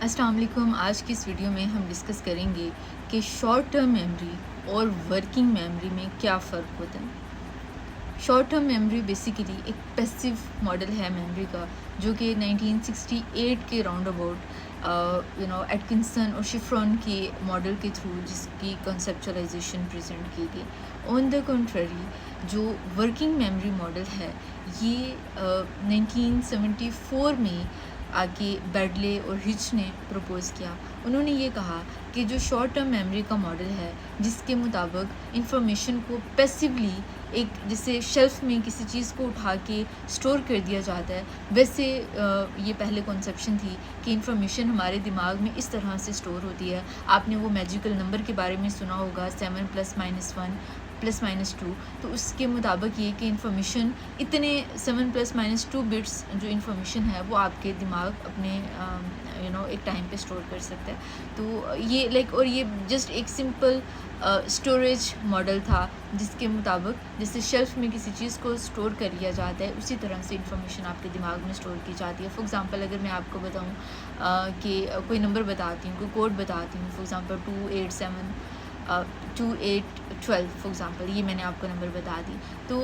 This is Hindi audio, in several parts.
अस्सलाम वालेकुम। आज की इस वीडियो में हम डिस्कस करेंगे कि शॉर्ट टर्म मेमोरी और वर्किंग मेमोरी में क्या फ़र्क होता है। शॉर्ट टर्म मेमोरी बेसिकली एक पैसिव मॉडल है मेमोरी का, जो कि 1968 के राउंड अबाउट एटकिंसन और शिफ्रॉन के मॉडल के थ्रू जिसकी कंसेप्चुअलाइजेशन प्रेजेंट की गई। ऑन द कंट्ररी जो वर्किंग मेमोरी मॉडल है ये 1974 में आके बेडले और हिच ने प्रपोज़ किया। उन्होंने ये कहा कि जो शॉर्ट टर्म मेमोरी का मॉडल है जिसके मुताबिक इंफॉर्मेशन को पैसिवली एक जैसे शेल्फ में किसी चीज़ को उठा के स्टोर कर दिया जाता है, वैसे ये पहले कॉन्सेप्शन थी कि इंफॉर्मेशन हमारे दिमाग में इस तरह से स्टोर होती है। आपने वो मैजिकल नंबर के बारे में सुना होगा 7 + -1 + -2। तो उसके मुताबिक ये कि इंफॉर्मेशन इतने 7 + -2 बिट्स जो इंफॉर्मेशन है वो आपके दिमाग अपने एक टाइम पे स्टोर कर सकता है। तो ये और ये जस्ट एक सिंपल स्टोरेज मॉडल था जिसके मुताबिक जैसे शेल्फ में किसी चीज़ को स्टोर कर लिया जाता है उसी तरह से इंफॉर्मेशन आपके दिमाग में स्टोर की जाती है। फॉर एग्ज़ाम्पल अगर मैं आपको बताऊँ कि कोई नंबर बताती हूँ, कोई कोड बताती हूँ, फॉर एग्ज़ाम्पल 2812 फॉर एग्ज़ाम्पल, ये मैंने आपको नंबर बता दी। तो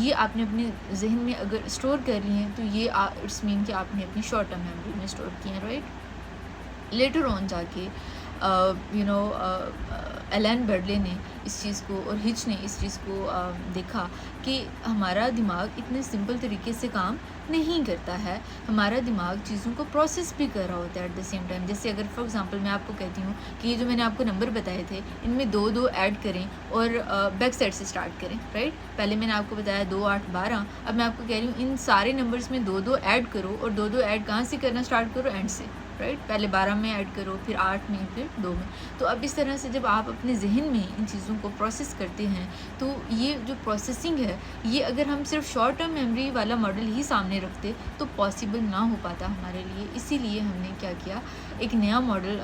ये आपने अपने जहन में अगर स्टोर कर लिए हैं तो ये इट्स मीन कि आपने अपनी शॉर्ट टर्म मेमोरी में स्टोर किए हैं, राइट। लेटर ऑन जाके एलन बेडले ने इस चीज़ को और हिच ने इस चीज़ को देखा कि हमारा दिमाग इतने सिंपल तरीके से काम नहीं करता है। हमारा दिमाग चीज़ों को प्रोसेस भी कर रहा होता है एट द सेम टाइम। जैसे अगर फॉर एग्ज़ाम्पल मैं आपको कहती हूँ कि ये जो मैंने आपको नंबर बताए थे इनमें 2 ऐड करें और बैक साइड से स्टार्ट करें, राइट। पहले मैंने आपको बताया 2, 8, 12। अब मैं आपको कह रही हूँ इन सारे नंबर्स में 2 ऐड करो और 2 ऐड कहाँ से करना स्टार्ट करो, एंड से, राइट। पहले 12 में ऐड करो, फिर 8 में, फिर 2 में। तो अब इस तरह से जब आप अपने जहन में इन चीज़ों को प्रोसेस करते हैं तो ये जो प्रोसेसिंग है ये अगर हम सिर्फ शॉर्ट टर्म मेमोरी वाला मॉडल ही सामने रखते तो पॉसिबल ना हो पाता हमारे लिए। इसीलिए हमने क्या किया, एक नया मॉडल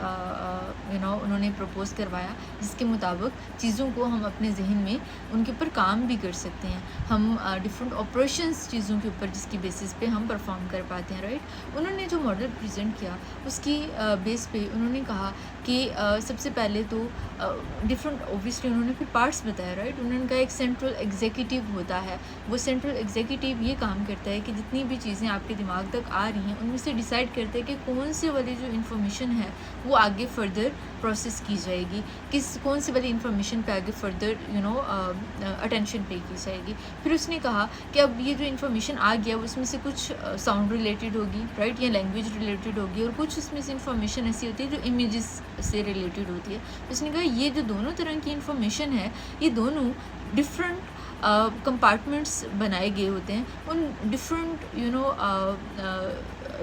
उन्होंने प्रपोज़ करवाया जिसके मुताबिक चीज़ों को हम अपने जहन में उनके ऊपर काम भी कर सकते हैं। हम डिफरेंट ऑपरेशंस चीज़ों के ऊपर जिसकी बेसिस पे हम परफॉर्म कर पाते हैं, राइट। उन्होंने जो मॉडल प्रेजेंट किया उसकी बेस पे उन्होंने कहा कि सबसे पहले तो डिफरेंट ऑब्वियसली उन्होंने फिर पार्ट्स बताया, राइट। उन्होंने कहा एक सेंट्रल एग्जीक्यूटिव होता है। वो सेंट्रल एग्जीक्यूटिव ये काम करता है कि जितनी भी चीज़ें आपके दिमाग तक आ रही हैं उनमें से डिसाइड करता है कि कौन सी वाली जो इन्फॉर्मेशन है वो आगे फर्दर प्रोसेस की जाएगी, कौन सी वाली इन्फॉर्मेशन पे आगे फर्दर अटेंशन पे की जाएगी। फिर उसने कहा कि अब ये जो इन्फॉर्मेशन आ गया उसमें से कुछ साउंड रिलेटेड होगी, राइट, या लैंग्वेज रिलेटेड होगी, और कुछ उसमें से इन्फॉर्मेशन ऐसी होती है जो इमेजेस से रिलेटेड होती है। उसने कहा ये जो दोनों तरह की इन्फॉर्मेशन है ये दोनों डिफरेंट कंपार्टमेंट्स बनाए गए होते हैं। उन डिफरेंट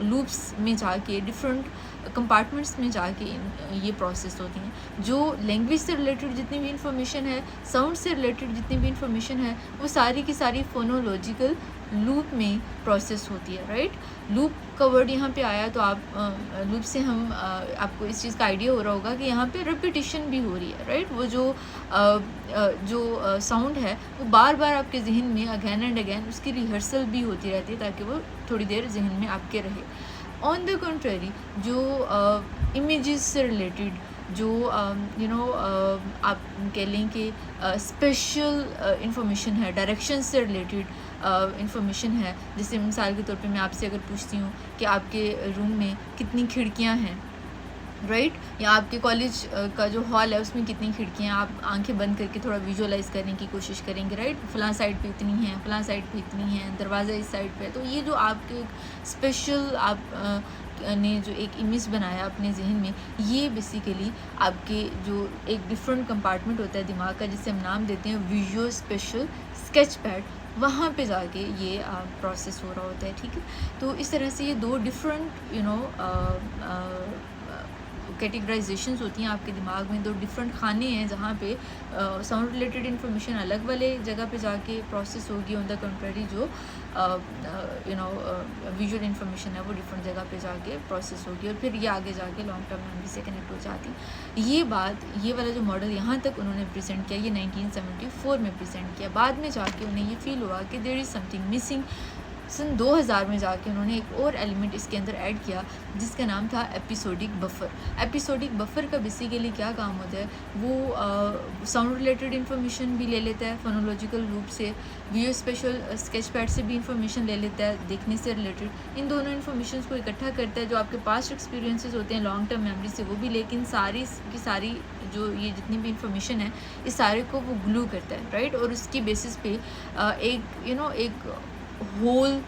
लूप्स में जाके डिफरेंट कंपार्टमेंट्स में जाके ये प्रोसेस होती हैं। जो लैंग्वेज से रिलेटेड जितनी भी इंफॉर्मेशन है, साउंड से रिलेटेड जितनी भी इंफॉर्मेशन है, वो सारी की सारी फोनोलॉजिकल लूप में प्रोसेस होती है, राइट। लूप का वर्ड यहाँ पे आया तो आप लूप से हम आपको इस चीज़ का आइडिया हो रहा होगा कि यहाँ पे रिपीटिशन भी हो रही है, राइट। वो जो साउंड है वो बार बार आपके जहन में अगैन एंड अगैन उसकी रिहर्सल भी होती रहती है ताकि वो थोड़ी देर जहन में आपके रहे। ऑन द कंट्ररी जो इमेजेस से रिलेटेड जो आप कह लें कि स्पेशल इंफॉर्मेशन है, डायरेक्शन से रिलेटेड इंफॉर्मेशन है। जैसे मिसाल के तौर पे मैं आपसे अगर पूछती हूँ कि आपके रूम में कितनी खिड़कियाँ हैं, राइट, या आपके कॉलेज का जो हॉल है उसमें कितनी खिड़कियाँ हैं, आप आंखें बंद करके थोड़ा विजुअलाइज करने की कोशिश करेंगे, राइट। फलां साइड पे इतनी है, फलां साइड पे इतनी है, दरवाज़ा इस साइड पे है। तो ये जो आपके स्पेशल आप ने जो एक इमेज बनाया अपने जहन में, ये बेसिकली आपके जो एक डिफरेंट कंपार्टमेंट होता है दिमाग का जिसे हम नाम देते हैं विजुअल स्पेशल स्केच पैड, वहाँ पे जाके ये प्रोसेस हो रहा होता है, ठीक है। तो इस तरह से ये दो डिफरेंट कैटेगराइजेशंस होती हैं आपके दिमाग में, दो डिफरेंट खाने हैं जहाँ पे साउंड रिलेटेड इन्फॉर्मेशन अलग वाले जगह पे जाके प्रोसेस होगी। ऑन द कंट्ररी जो विजुअल इन्फॉर्मेशन है वो डिफरेंट जगह पे जाके प्रोसेस होगी और फिर ये आगे जाके लॉन्ग टर्म मेमोरी से कनेक्ट हो जाती है। ये वाला जो मॉडल यहाँ तक उन्होंने प्रेजेंट किया, ये 1974 में प्रेजेंट किया। बाद में जाके उन्हें ये फील हुआ कि देयर इज़ समथिंग मिसिंग सन 2000 में जाके उन्होंने एक और एलिमेंट इसके अंदर ऐड किया जिसका नाम था एपिसोडिक बफर। एपिसोडिक बफर का बेसिकली क्या काम होता है, वो साउंड रिलेटेड इन्फॉर्मेशन भी ले लेता है फोनोलॉजिकल रूप से, वीडियो स्पेशल स्केच पैड से भी इंफॉर्मेशन ले लेता है देखने से रिलेटेड, इन दोनों इन्फॉर्मेशन को इकट्ठा करता है, जो आपके पास्ट एक्सपीरियंसेस होते हैं लॉन्ग टर्म मेमोरी से वो भी, लेकिन सारी की सारी जो ये जितनी भी इंफॉर्मेशन है इस सारे को वो ग्लू करता है, राइट। और उसकी बेसिस पे एक होल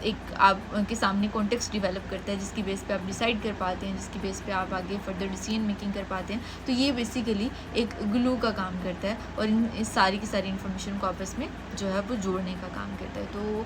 एक आपके सामने कॉन्टेक्स्ट डेवलप करता है, जिसकी बेस पे आप डिसाइड कर पाते हैं, जिसकी बेस पे आप आगे फर्दर डिसीजन मेकिंग कर पाते हैं। तो ये बेसिकली एक ग्लू का काम करता है और इस सारी की सारी इन्फॉर्मेशन को आपस में जो है वो जोड़ने का काम करता है। तो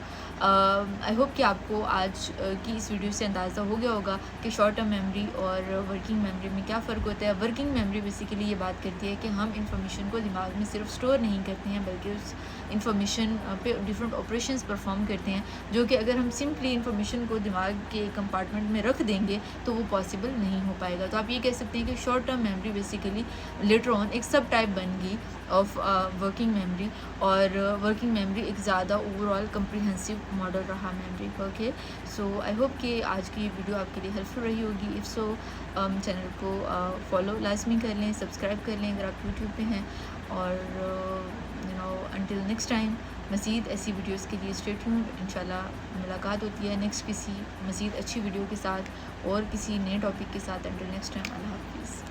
आई होप कि आपको आज की इस वीडियो से अंदाज़ा हो गया होगा कि शॉर्ट टर्म मेमोरी और वर्किंग मेमोरी में क्या फ़र्क होता है। वर्किंग मेमोरी बेसिकली ये बात करती है कि हम इंफॉर्मेशन को दिमाग में सिर्फ स्टोर नहीं करते हैं, बल्कि उस इंफॉर्मेशन पे डिफरेंट ऑपरेशंस परफॉर्म करते हैं, जो कि अगर हम सिंपली इन्फॉर्मेशन को दिमाग के कंपार्टमेंट में रख देंगे तो वो पॉसिबल नहीं हो पाएगा। तो आप ये कह सकते हैं कि short term memory basically later on एक सब टाइप बन गई ऑफ वर्किंग मेमोरी, और वर्किंग मेमोरी एक ज़्यादा ओवरऑल कम्प्रीहेंसिव मॉडल रहा मेमोरी का। ओके, सो आई होप कि आज की वीडियो आपके लिए हेल्पफुल रही होगी। इफ़ सो चैनल को फॉलो लाजमी कर लें, सब्सक्राइब कर लें अगर आप यूट्यूब पे हैं, और अंटिल नेक्स्ट टाइम मज़ीद ऐसी वीडियोस के लिए स्टे ट्यून्ड। इंशाल्लाह मुलाकात होती है नेक्स्ट किसी मज़ीद अच्छी वीडियो के साथ और किसी नए टॉपिक के साथ। अंटिल नेक्स्ट टाइम, अल्लाह हाफ़िज़।